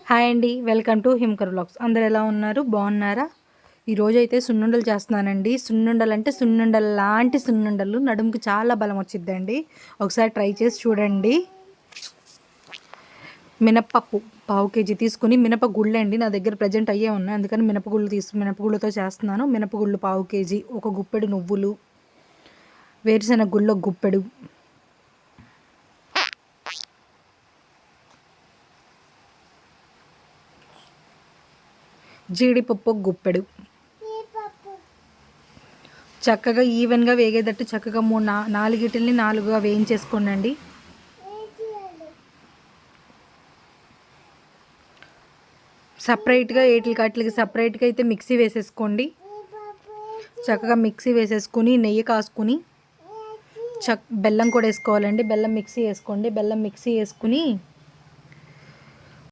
Hi అండి, welcome to Himakar vlogs. అందరు ఎలా ఉన్నారు? బాగున్నారా? ఈరోజు అయితే సున్నుండలు చేస్తున్నానండి. సున్నుండలు అంటే సున్నుండలు లాంటి సున్నుండలు, నడుముకి చాలా బలం వచ్చిద్దండి. ఒకసారి ట్రై చేసి చూడండి. మినప్పప్పు పావు కేజీ తీసుకుని, మినపగుళ్ళు అండి నా దగ్గర ప్రజెంట్ అయ్యే ఉన్నాయి, అందుకని మినపగుళ్ళతో చేస్తున్నాను. మినపగుళ్ళు పావు కేజీ, ఒక గుప్పెడు నువ్వులు, వేరుశెనగ గుళ్ళు ఒక గుప్పెడు, జీడిపప్పు ఒక గుప్పెడు, చక్కగా ఈవెన్గా వేగేటట్టు చక్కగా నాలుగిటిని నాలుగుగా వేయించేసుకోండి. సపరేట్గా ఏటికి సపరేట్గా అయితే మిక్సీ వేసేసుకోండి. చక్కగా మిక్సీ వేసేసుకుని నెయ్యి కాసుకుని బెల్లం కూడా వేసుకోవాలండి. బెల్లం మిక్సీ వేసుకోండి. బెల్లం మిక్సీ వేసుకుని